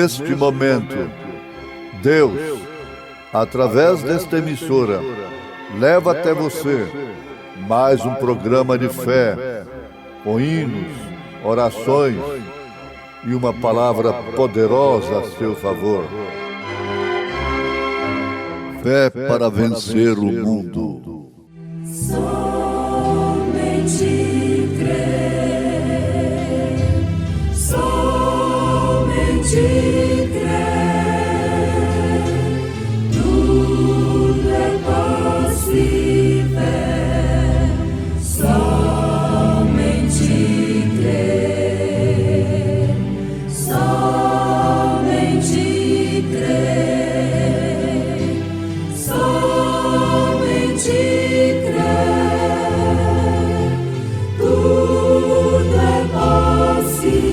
neste momento, Deus, através desta emissora, leva até você mais um programa de fé, com hinos, orações e uma palavra poderosa a seu favor. Fé para vencer o mundo. Somente crer, somente crer, tudo é possível, somente crer, somente crer, somente crer, tudo é possível,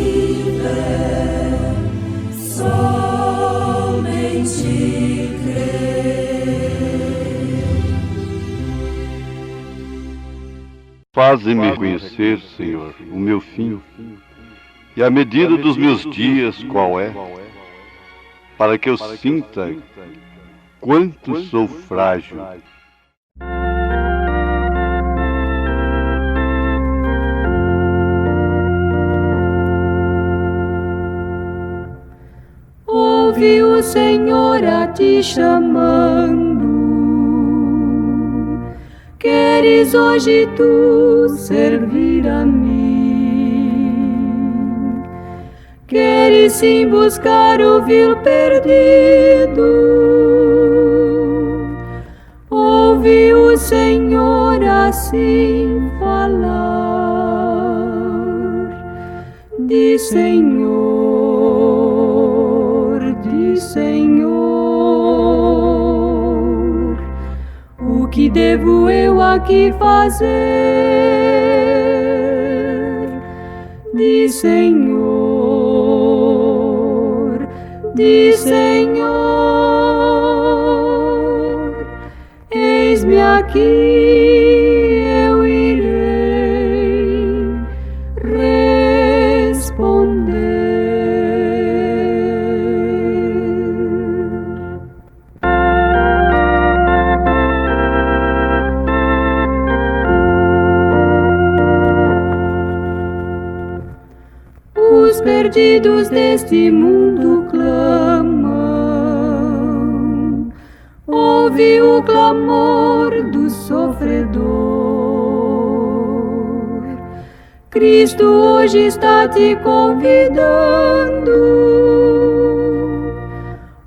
somente crer. Faze-me conhecer, Senhor, o meu fim, e a medida dos meus dias qual é, para que eu sinta quanto sou frágil. Ouve o Senhor a te chamando. Queres hoje tu servir a mim? Queres sim buscar o vil perdido? Ouve o Senhor assim falar. Diz Senhor, diz Senhor, o que devo eu aqui fazer? Diz Senhor, diz Senhor, eis-me aqui, eu irei responder. Os perdidos deste mundo clamam, ouve o clamor do sofredor. Cristo hoje está te convidando,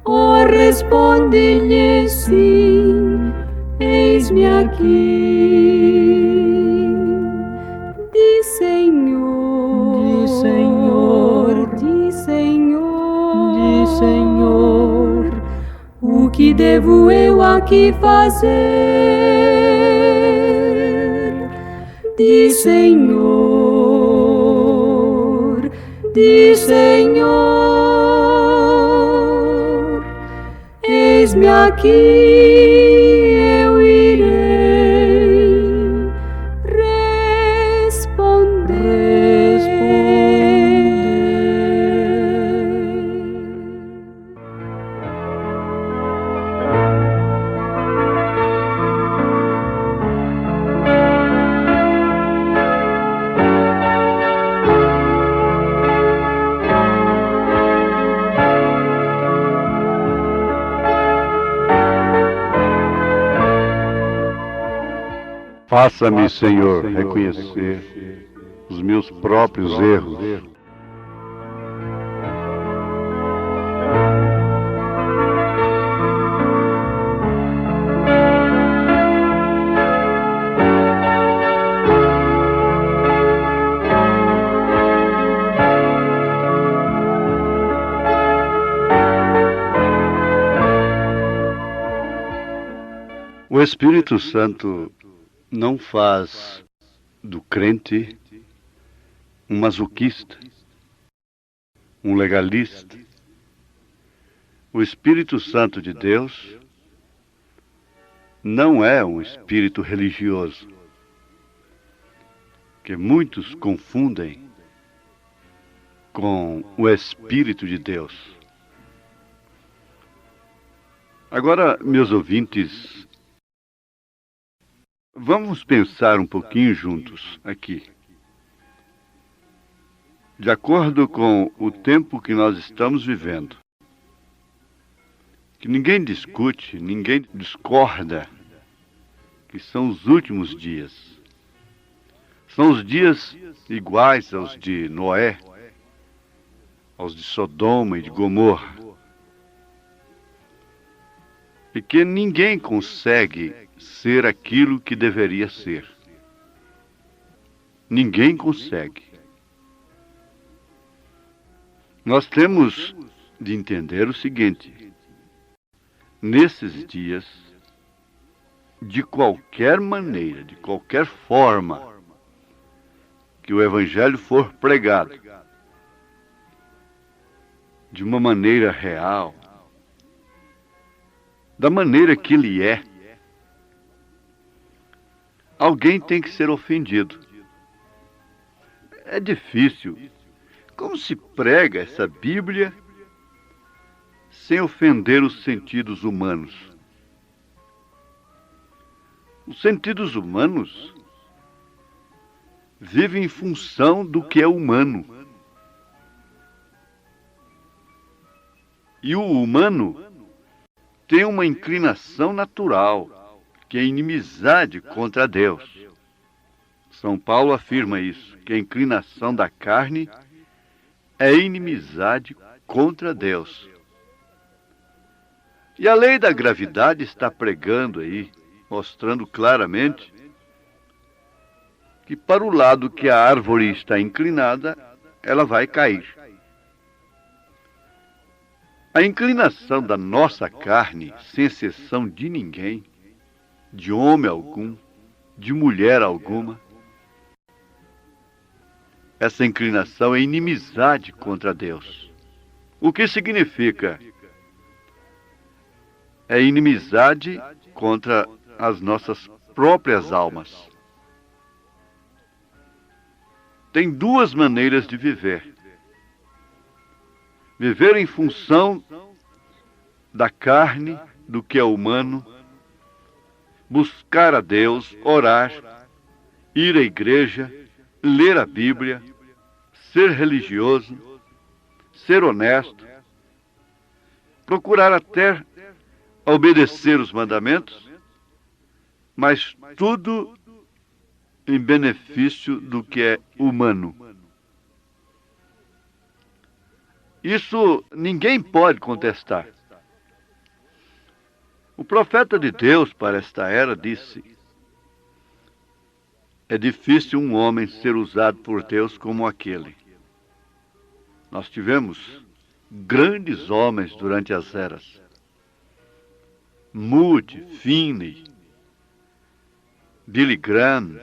oh, responde-lhe sim, eis-me aqui. Diz Senhor, diz Senhor, diz Senhor, diz Senhor, o que devo eu aqui fazer? Diz Senhor, diz Senhor, eis-me aqui, eu irei responder. Faça-me, Senhor, reconhecer os meus próprios erros. O Espírito Santo não faz do crente um masoquista, um legalista. O Espírito Santo de Deus não é um espírito religioso, que muitos confundem com o Espírito de Deus. Agora, meus ouvintes, vamos pensar um pouquinho juntos aqui. De acordo com o tempo que nós estamos vivendo, que ninguém discute, ninguém discorda, que são os últimos dias. São os dias iguais aos de Noé, aos de Sodoma e de Gomorra. E que ninguém consegue ser aquilo que deveria ser. Ninguém consegue. Nós temos de entender o seguinte: nesses dias, de qualquer maneira, de qualquer forma que o Evangelho for pregado, de uma maneira real, da maneira que ele é, alguém tem que ser ofendido. É difícil. Como se prega essa Bíblia sem ofender os sentidos humanos? Os sentidos humanos vivem em função do que é humano. E o humano tem uma inclinação natural, que é inimizade contra Deus. São Paulo afirma isso, que a inclinação da carne é inimizade contra Deus. E a lei da gravidade está pregando aí, mostrando claramente que para o lado que a árvore está inclinada, ela vai cair. A inclinação da nossa carne, sem exceção de ninguém, de homem algum, de mulher alguma, essa inclinação é inimizade contra Deus. O que significa? É inimizade contra as nossas próprias almas. Tem duas maneiras de viver. Viver em função da carne, do que é humano, buscar a Deus, orar, ir à igreja, ler a Bíblia, ser religioso, ser honesto, procurar até obedecer os mandamentos, mas tudo em benefício do que é humano. Isso ninguém pode contestar. O profeta de Deus para esta era disse: é difícil um homem ser usado por Deus como aquele. Nós tivemos grandes homens durante as eras. Moody, Finney, Billy Graham,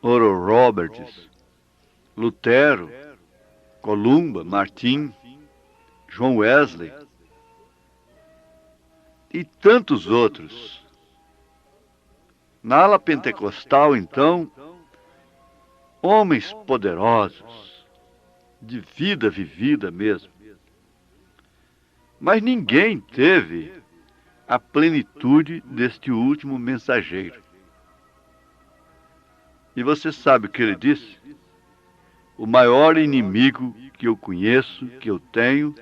Oral Roberts, Lutero, Columba, Martim, John Wesley e tantos outros. Na ala pentecostal, então, homens poderosos, de vida vivida mesmo. Mas ninguém teve a plenitude deste último mensageiro. E você sabe o que ele disse? O maior inimigo que eu conheço, que eu tenho,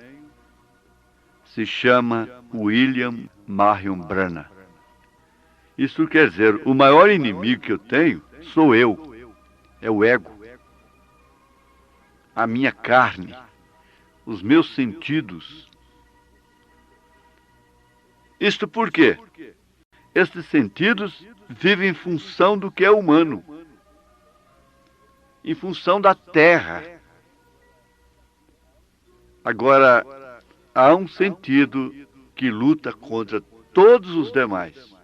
se chama William Marion Branham. Isso quer dizer, o maior inimigo que eu tenho sou eu. É o ego. A minha carne. Os meus sentidos. Isto por quê? Estes sentidos vivem em função do que é humano. Em função da terra. Agora, há um sentido que luta contra todos os demais.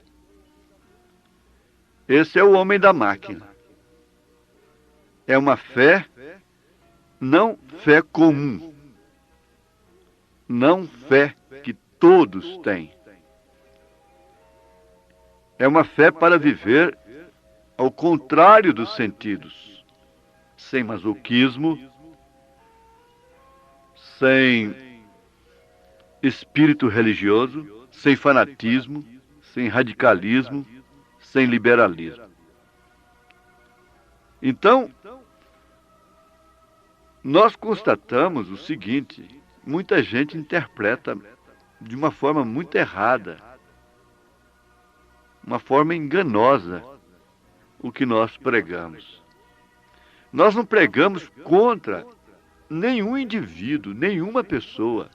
Esse é o homem da máquina. É uma fé, não fé comum. Não fé que todos têm. É uma fé para viver ao contrário dos sentidos. Sem masoquismo, sem espírito religioso, sem fanatismo, sem radicalismo, sem liberalismo. Então, nós constatamos o seguinte: muita gente interpreta de uma forma muito errada, uma forma enganosa, o que nós pregamos. Nós não pregamos contra nenhum indivíduo, nenhuma pessoa.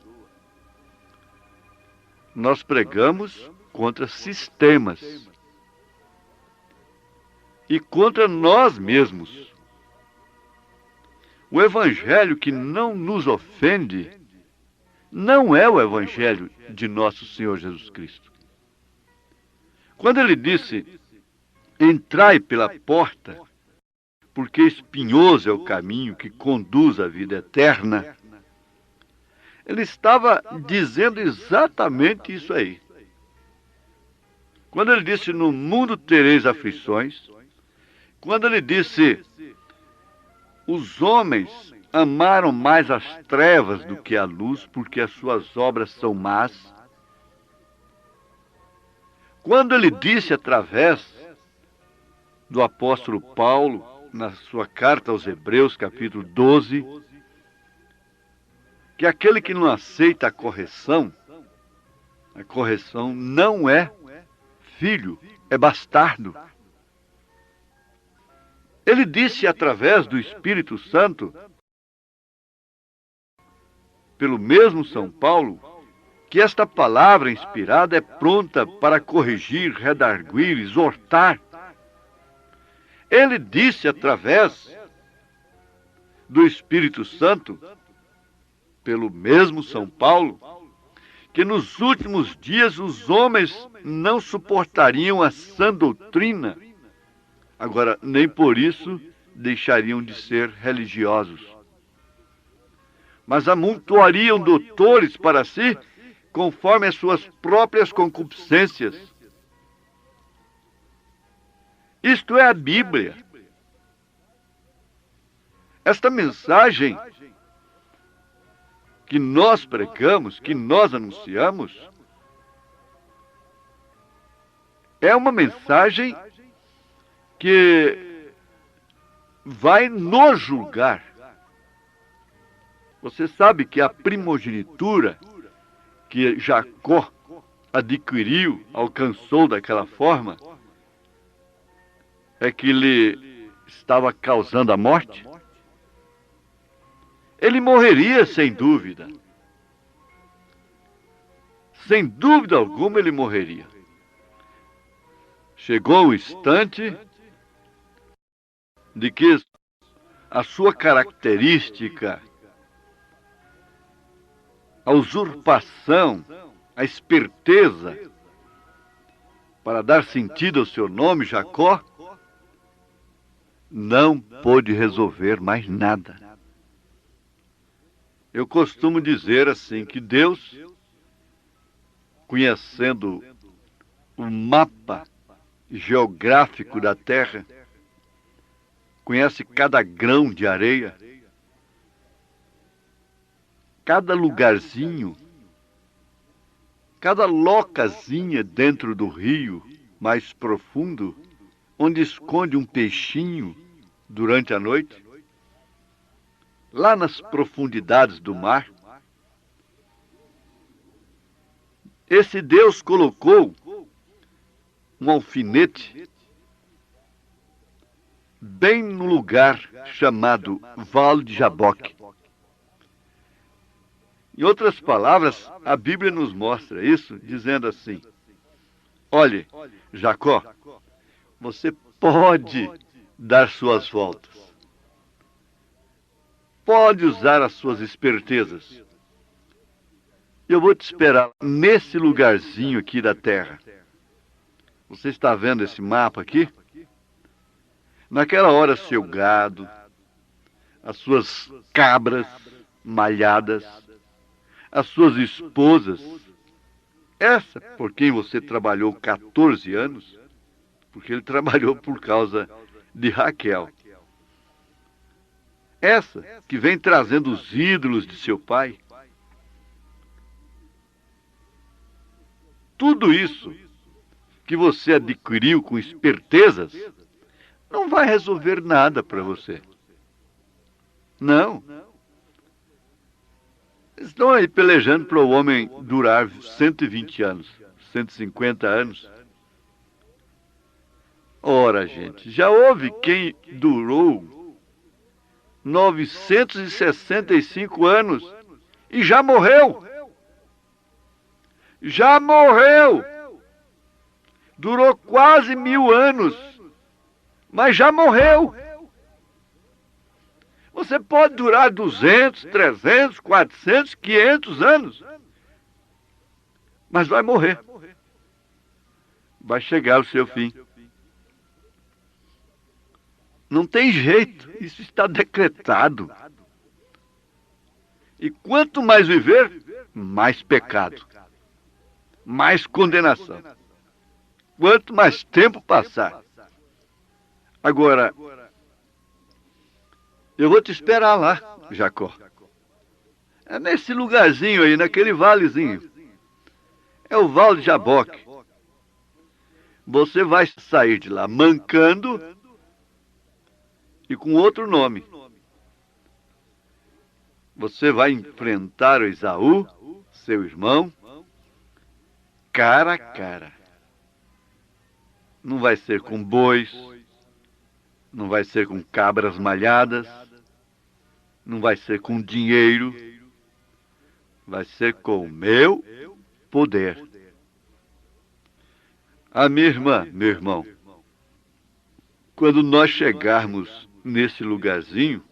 Nós pregamos contra sistemas e contra nós mesmos. O evangelho que não nos ofende não é o evangelho de nosso Senhor Jesus Cristo. Quando ele disse: entrai pela porta, porque espinhoso é o caminho que conduz à vida eterna, ele estava dizendo exatamente isso aí. Quando ele disse: no mundo tereis aflições, quando ele disse: os homens amaram mais as trevas do que a luz, porque as suas obras são más, quando ele disse através do apóstolo Paulo, na sua carta aos Hebreus, capítulo 12, que aquele que não aceita a correção não é filho, é bastardo. Ele disse através do Espírito Santo, pelo mesmo São Paulo, que esta palavra inspirada é pronta para corrigir, redarguir, exortar. Ele disse através do Espírito Santo, pelo mesmo São Paulo, que nos últimos dias os homens não suportariam a sã doutrina. Agora, nem por isso deixariam de ser religiosos, mas amontoariam doutores para si, conforme as suas próprias concupiscências. Isto é a Bíblia. Esta mensagem que nós pregamos, que nós anunciamos, é uma mensagem que vai nos julgar. Você sabe que a primogenitura que Jacó adquiriu, alcançou daquela forma, é que lhe estava causando a morte? Ele morreria sem dúvida. Sem dúvida alguma ele morreria. Chegou o instante de que a sua característica, a usurpação, a esperteza, para dar sentido ao seu nome, Jacó, não pôde resolver mais nada. Eu costumo dizer assim, que Deus, conhecendo o mapa geográfico da terra, conhece cada grão de areia, cada lugarzinho, cada locazinha dentro do rio mais profundo, onde esconde um peixinho durante a noite, lá nas profundidades do mar. Esse Deus colocou um alfinete bem no lugar chamado Vale de Jaboque. Em outras palavras, a Bíblia nos mostra isso, dizendo assim: olhe, Jacó, você pode dar suas voltas, pode usar as suas espertezas. Eu vou te esperar nesse lugarzinho aqui da terra. Você está vendo esse mapa aqui? Naquela hora, seu gado, as suas cabras malhadas, as suas esposas, essa por quem você trabalhou 14 anos, porque ele trabalhou por causa de Raquel. Essa que vem trazendo os ídolos de seu pai. tudo isso que você adquiriu com espertezas não vai resolver nada para você. Não. Estão aí pelejando para o homem durar 120 anos, 150 anos. Ora, gente, já houve quem durou 965 anos e já morreu. Já morreu. Durou quase 1000 anos, mas já morreu. Você pode durar 200, 300, 400, 500 anos, mas vai morrer. Vai chegar o seu fim. Não tem jeito, isso está decretado. E quanto mais viver, mais pecado, mais condenação. Quanto mais tempo passar. Agora, eu vou te esperar lá, Jacó. É nesse lugarzinho aí, naquele valezinho. É o Vale de Jaboque. Você vai sair de lá mancando e com outro nome. Você vai enfrentar o Esaú, seu irmão, cara a cara. Não vai ser com bois, não vai ser com cabras malhadas, não vai ser com dinheiro, vai ser com o meu poder. Ah, minha irmã, meu irmão, quando nós chegarmos nesse lugarzinho,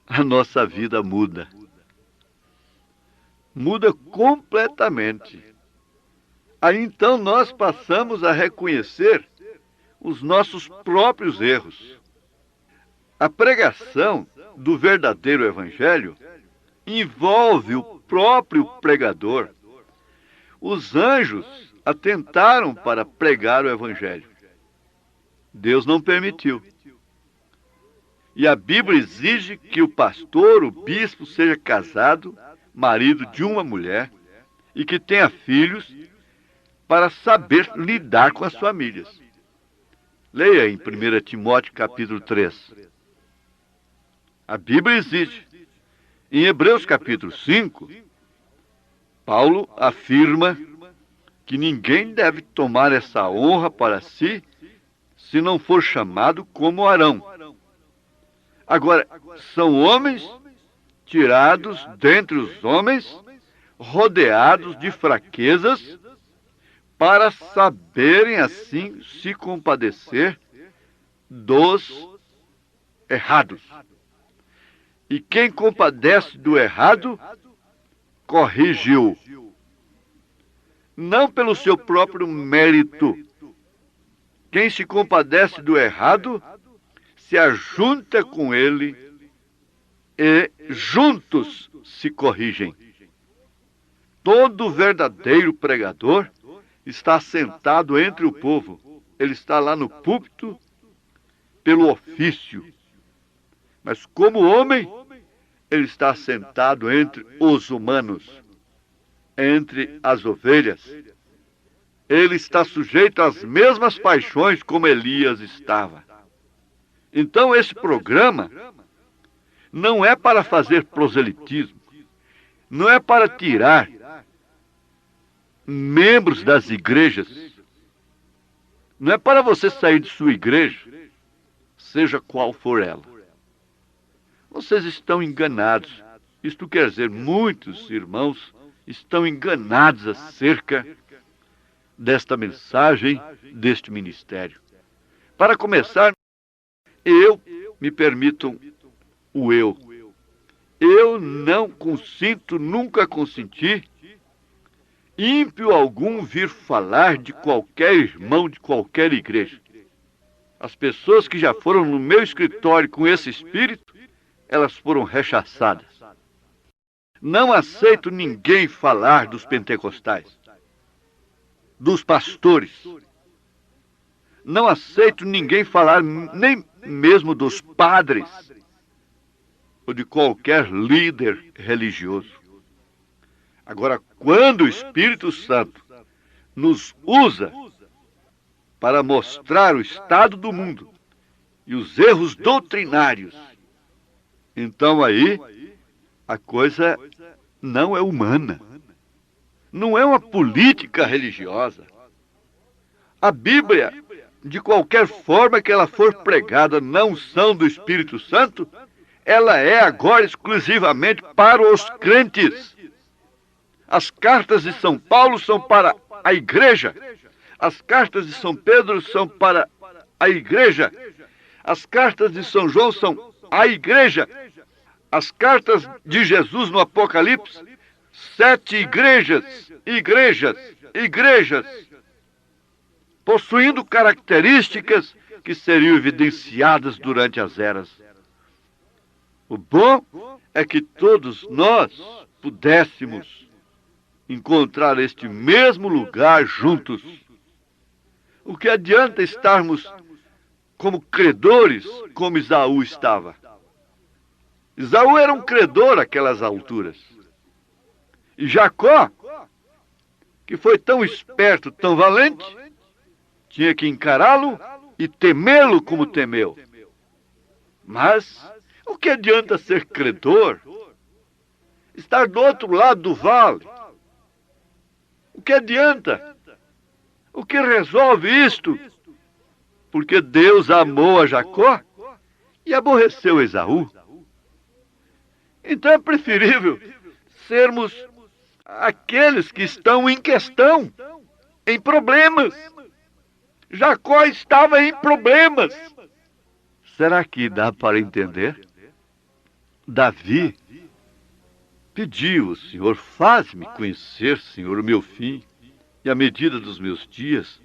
a nossa vida muda. Muda completamente. Aí então nós passamos a reconhecer os nossos próprios erros. A pregação do verdadeiro evangelho envolve o próprio pregador. Os anjos atentaram para pregar o evangelho. Deus não permitiu. E a Bíblia exige que o pastor, o bispo, seja casado, marido de uma mulher, e que tenha filhos, para saber lidar com as famílias. Leia em 1 Timóteo capítulo 3. A Bíblia exige. Em Hebreus capítulo 5, Paulo afirma que ninguém deve tomar essa honra para si se não for chamado como Arão. Agora, são homens tirados dentre os homens, rodeados de fraquezas, para saberem assim se compadecer dos errados. E quem compadece do errado, corrige-o. Não pelo seu próprio mérito. Quem se compadece do errado, se ajunta com ele e juntos se corrigem. Todo verdadeiro pregador está sentado entre o povo. Ele está lá no púlpito pelo ofício. Mas como homem, ele está sentado entre os humanos, entre as ovelhas. Ele está sujeito às mesmas paixões como Elias estava. Então esse programa não é para fazer proselitismo, não é para tirar membros das igrejas, não é para você sair de sua igreja, seja qual for ela. Vocês estão enganados. Isto quer dizer, muitos irmãos estão enganados acerca desta mensagem, deste ministério. Para começar, me permitam o eu. Eu não consinto, nunca consenti, ímpio algum vir falar de qualquer irmão, de qualquer igreja. As pessoas que já foram no meu escritório com esse espírito, elas foram rechaçadas. Não aceito ninguém falar dos pentecostais, dos pastores. Não aceito ninguém falar nem mesmo dos padres ou de qualquer líder religioso. Agora, quando o Espírito Santo nos usa para mostrar o estado do mundo e os erros doutrinários, então aí a coisa não é humana. Não é uma política religiosa. A Bíblia, de qualquer forma que ela for pregada na unção do Espírito Santo, ela é agora exclusivamente para os crentes. As cartas de São Paulo são para a igreja. As cartas de São Pedro são para a igreja. As cartas de São João são a igreja. As cartas de Jesus no Apocalipse, 7 igrejas, possuindo características que seriam evidenciadas durante as eras. O bom é que todos nós pudéssemos encontrar este mesmo lugar juntos. O que adianta estarmos como credores, como Esaú estava? Esaú era um credor àquelas alturas. E Jacó, que foi tão esperto, tão valente, tinha que encará-lo e temê-lo como temeu. Mas o que adianta ser credor? Estar do outro lado do vale. O que adianta? O que resolve isto? Porque Deus amou a Jacó e aborreceu Esaú. Então é preferível sermos aqueles que estão em questão, em problemas. Jacó estava em problemas. Será que dá para entender? Davi pediu: Senhor, faz-me conhecer, Senhor, o meu fim e a medida dos meus dias.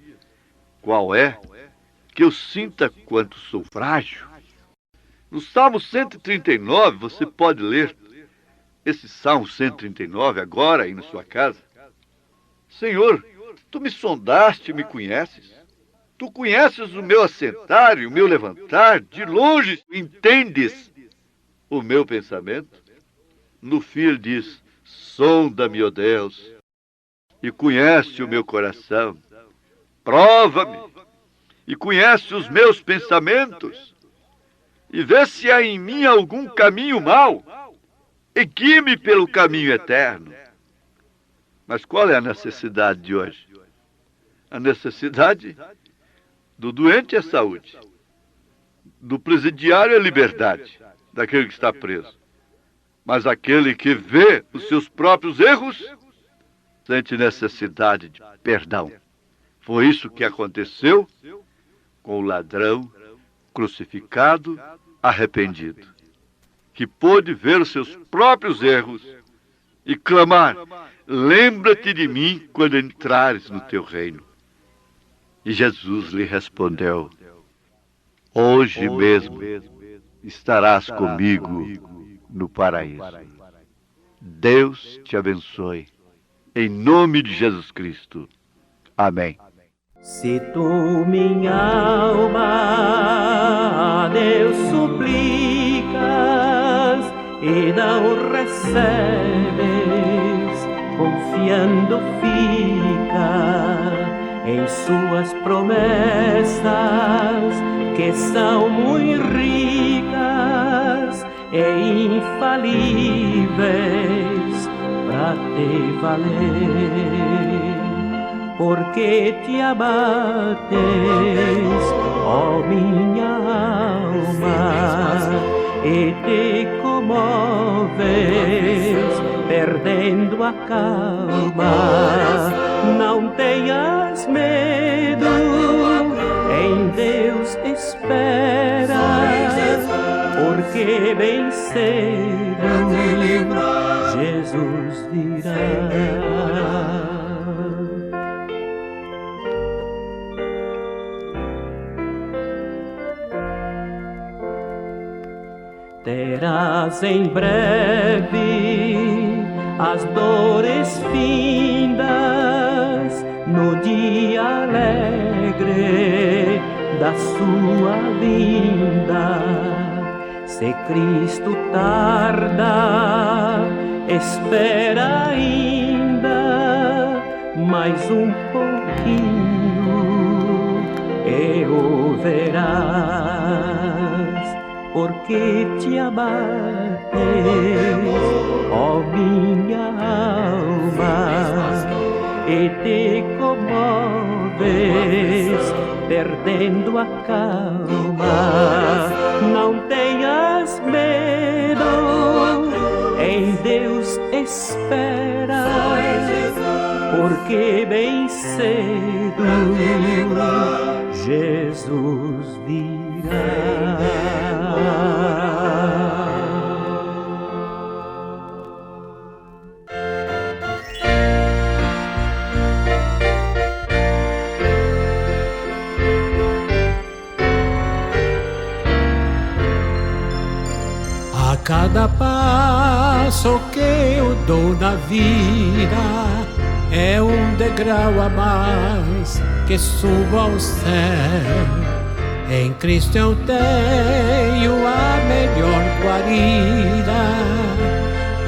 Qual é? Que eu sinta quanto sou frágil. No Salmo 139, você pode ler esse Salmo 139 agora aí na sua casa. Senhor, tu me sondaste e me conheces. Tu conheces o meu assentar e o meu levantar. De longe entendes o meu pensamento. No fim ele diz: sonda-me, ó Deus, e conhece o meu coração. Prova-me e conhece os meus pensamentos. E vê se há em mim algum caminho mau, e guie-me pelo caminho eterno. Mas qual é a necessidade de hoje? A necessidade do doente é saúde, do presidiário é liberdade, daquele que está preso. Mas aquele que vê os seus próprios erros sente necessidade de perdão. Foi isso que aconteceu com o ladrão crucificado, arrependido, que pôde ver os seus próprios erros e clamar: lembra-te de mim quando entrares no teu reino. E Jesus lhe respondeu: hoje mesmo estarás comigo no paraíso. Deus te abençoe. Em nome de Jesus Cristo. Amém. Se tu, minha alma, a Deus suplicas e não recebes, confiando fica em suas promessas, que são muito ricas e infalíveis para te valer. Porque te abates, ó minha alma, e te comoves, perdendo a calma. Não tenhas medo, em Deus espera, porque bem cedo Jesus virá. Terás em breve as dores findas no dia alegre da sua vinda. Se Cristo tarda, espera ainda. mais um pouquinho e o verás, porque te abates, ó minha alma, e te comoves, perdendo a calma. Não tenhas medo, em Deus espera, porque bem cedo Jesus virá. A cada passo que eu dou na vida é um degrau a mais que subo ao céu. Em Cristo eu tenho a melhor guarida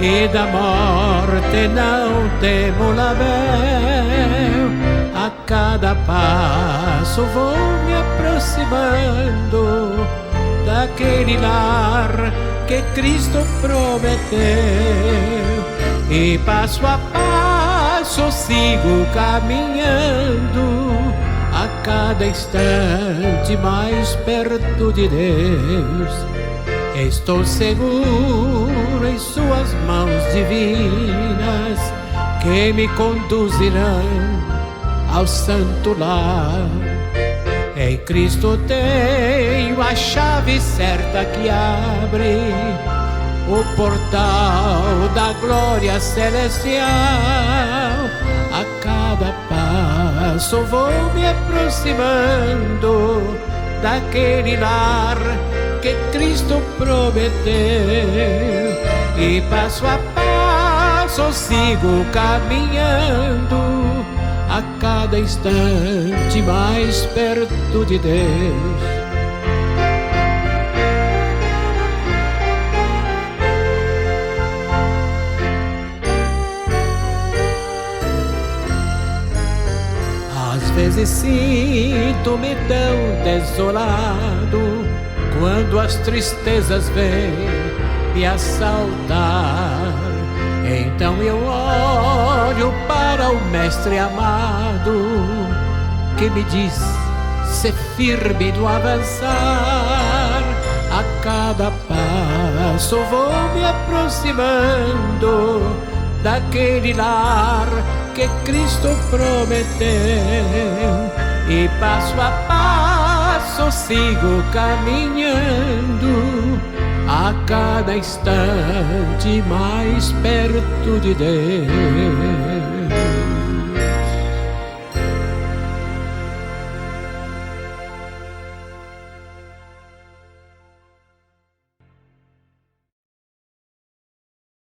e da morte não temo labéu. A cada passo vou me aproximando daquele lar que Cristo prometeu, e passo a passo sigo caminhando, a cada instante mais perto de Deus. Estou seguro em suas mãos divinas, que me conduzirão ao santo lar. Em Cristo tenho a chave certa que abre o portal da glória celestial. A cada passo vou me aproximando daquele lar que Cristo prometeu, e passo a passo sigo caminhando, a cada instante mais perto de Deus. Às vezes sinto-me tão desolado, quando as tristezas vêm me assaltar. Então eu olho para o Mestre amado, que me diz: ser firme no avançar. A cada passo vou me aproximando daquele lar que Cristo prometeu, e passo a passo sigo caminhando, a cada instante mais perto de Deus.